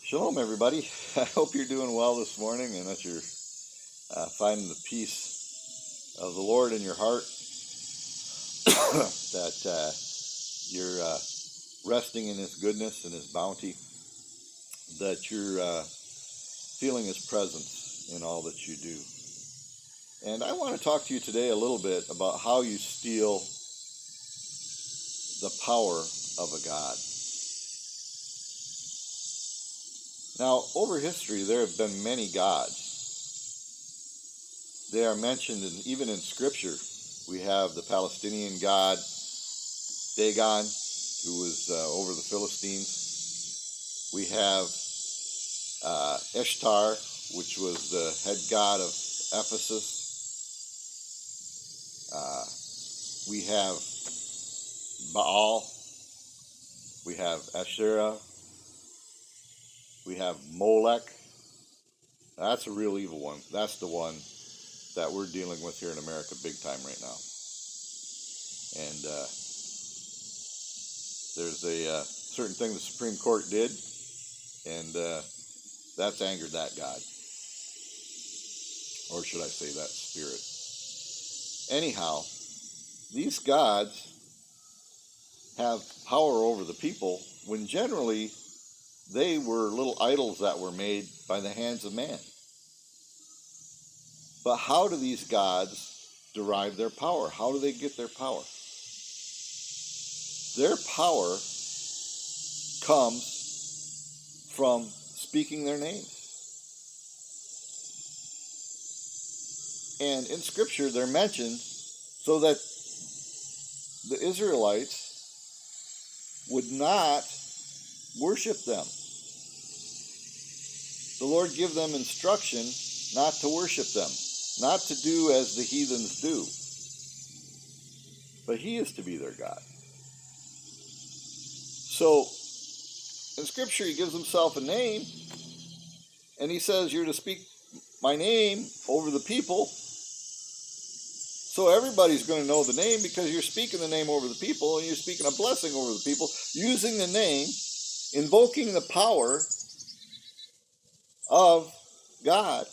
Shalom, everybody. I hope you're doing well this morning and that you're finding the peace of the Lord in your heart, that you're resting in His goodness and His bounty, that you're feeling His presence in all that you do. And I want to talk to you today a little bit about how you steal the power of a God. Now, over history, there have been many gods. They are mentioned even in Scripture. We have the Palestinian god Dagon, who was over the Philistines. We have Ishtar, which was the head god of Ephesus. We have Baal. We have Asherah. We have Molech. That's a real evil one. That's the one that we're dealing with here in America big time right now. And there's a certain thing the Supreme Court did, and that's angered that God. Or should I say that spirit. Anyhow, these gods have power over the people when generally they were little idols that were made by the hands of man. But how do these gods derive their power? How do they get their power? Their power comes from speaking their names. And in Scripture, they're mentioned so that the Israelites would not worship them. The Lord give them instruction not to worship them, not to do as the heathens do. But He is to be their God. So, in Scripture, He gives Himself a name, and He says, you're to speak my name over the people. So everybody's going to know the name because you're speaking the name over the people, and you're speaking a blessing over the people, using the name, invoking the power of God.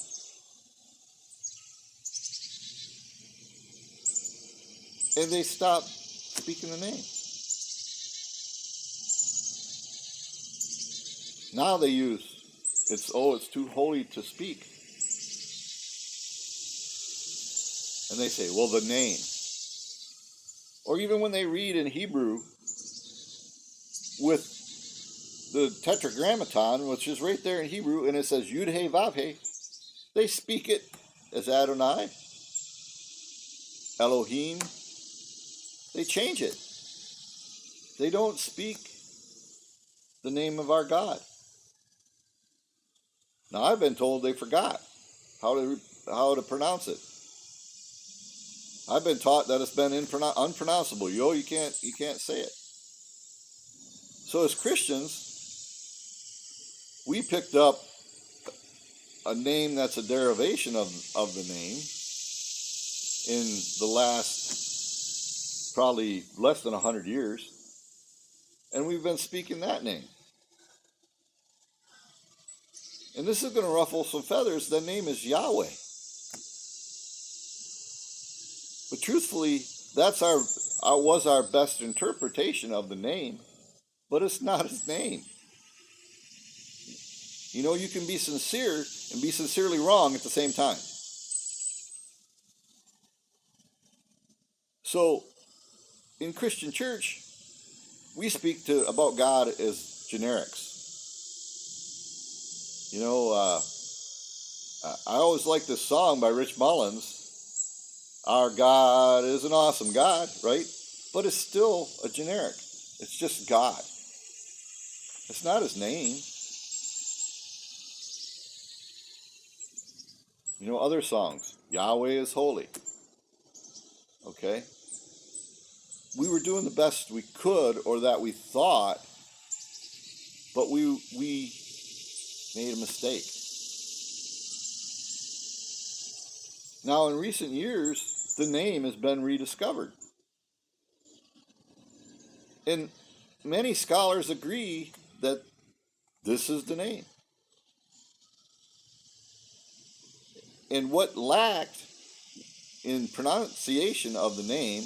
And they stop speaking the name. Now they use, it's too holy to speak. And they say, well, the name. Or even when they read in Hebrew with the Tetragrammaton, which is right there in Hebrew, and it says Yud He Vav He, they speak it as Adonai, Elohim. They change it. They don't speak the name of our God. Now, I've been told they forgot how to pronounce it. I've been taught that it's been unpronounceable. You can't say it. So as Christians, we picked up a name that's a derivation of the name in the last probably less than 100 years, and we've been speaking that name. And this is going to ruffle some feathers. The name is Yahweh. But truthfully, that's was our best interpretation of the name, but it's not His name. You know, you can be sincere and be sincerely wrong at the same time. So, in Christian church, we speak about God as generics. You know, I always like this song by Rich Mullins. Our God is an awesome God, right? But it's still a generic. It's just God. It's not His name. You know, other songs. Yahweh is holy. Okay? We were doing the best we could, or that we thought, but we made a mistake. Now, in recent years, the name has been rediscovered. And many scholars agree that this is the name. And what lacked in pronunciation of the name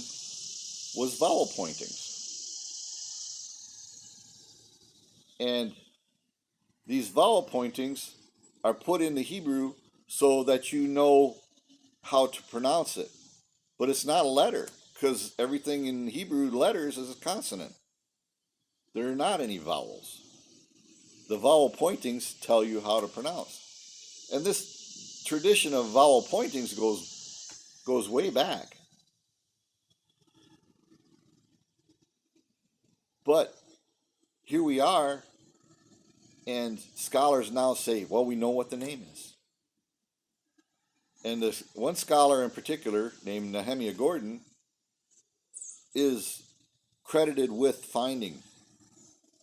was vowel pointings. And these vowel pointings are put in the Hebrew so that you know how to pronounce it. But it's not a letter, because everything in Hebrew letters is a consonant. There are not any vowels. The vowel pointings tell you how to pronounce. And this tradition of vowel pointings goes way back. But here we are, and scholars now say, well, we know what the name is. And this one scholar in particular, named Nehemiah Gordon, is credited with finding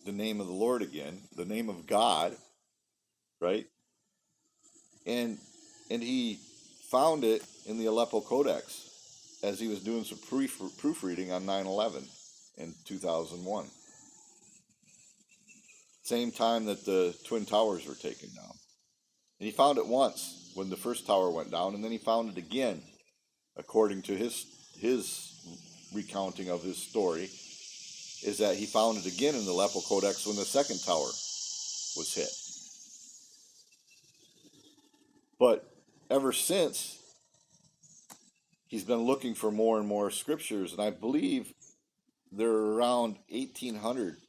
the name of the Lord again, the name of God, right? And he found it in the Aleppo Codex as he was doing some proofreading on 9/11 in 2001. Same time that the Twin Towers were taken down. And he found it once when the first tower went down, and then he found it again, according to his recounting of his story, is that he found it again in the Aleppo Codex when the second tower was hit. But ever since, he's been looking for more and more scriptures, and I believe there are around 1,800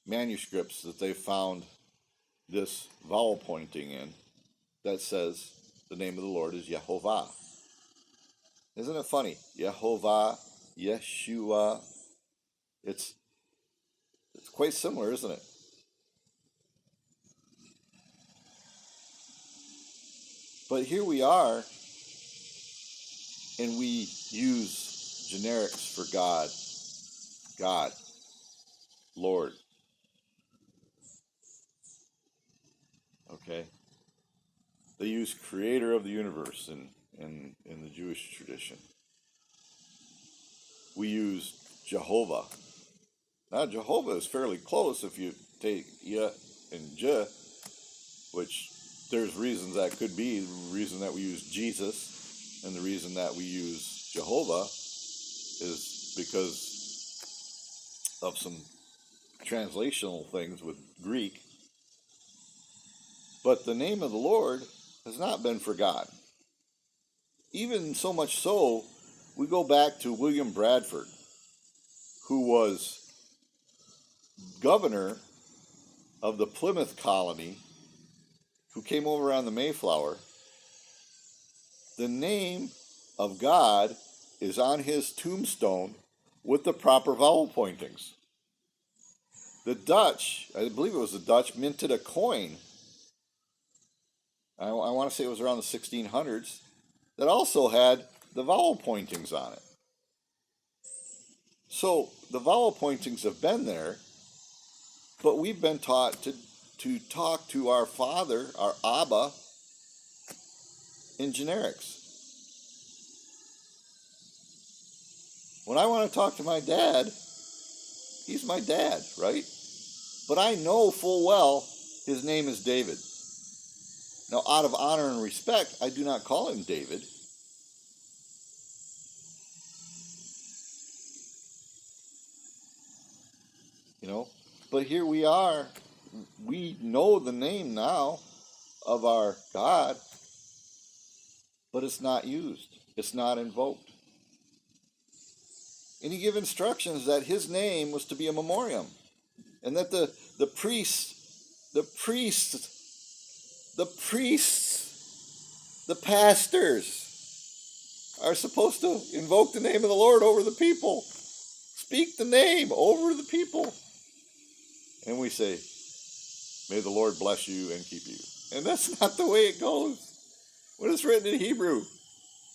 manuscripts that they found this vowel pointing in that says the name of the Lord is Yehovah. Isn't it funny? Yehovah, Yeshua. It's quite similar, isn't it? But here we are, and we use generics for God, Lord. Okay? They use creator of the universe in the Jewish tradition. We use Jehovah. Now, Jehovah is fairly close if you take Yeh and Je, which there's reasons that could be. The reason that we use Jesus and the reason that we use Jehovah is because of some translational things with Greek. But the name of the Lord has not been forgotten. Even so much so, we go back to William Bradford, who was governor of the Plymouth colony, who came over on the Mayflower. The name of God is on his tombstone with the proper vowel pointings. The Dutch, I believe it was the Dutch, minted a coin, I want to say it was around the 1600s, that also had the vowel pointings on it. So the vowel pointings have been there, but we've been taught to talk to our Father, our Abba, in generics. When I want to talk to my dad, he's my dad, right? But I know full well his name is David. Now, out of honor and respect, I do not call him David. But here we are. We know the name now of our God, but it's not used. It's not invoked. And he gave instructions that his name was to be a memoriam, and that the priests, the pastors are supposed to invoke the name of the Lord over the people. Speak the name over the people. And we say, may the Lord bless you and keep you. And that's not the way it goes. When it's written in Hebrew,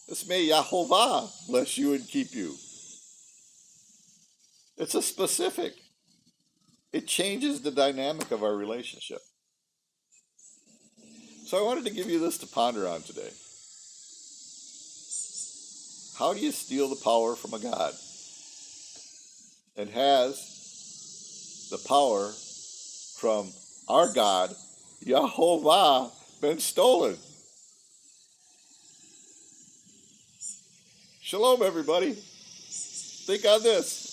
it's may Yehovah bless you and keep you. It's a specific. It changes the dynamic of our relationship. So I wanted to give you this to ponder on today. How do you steal the power from a God? And has the power from our God, Yehovah, been stolen? Shalom, everybody. Think on this.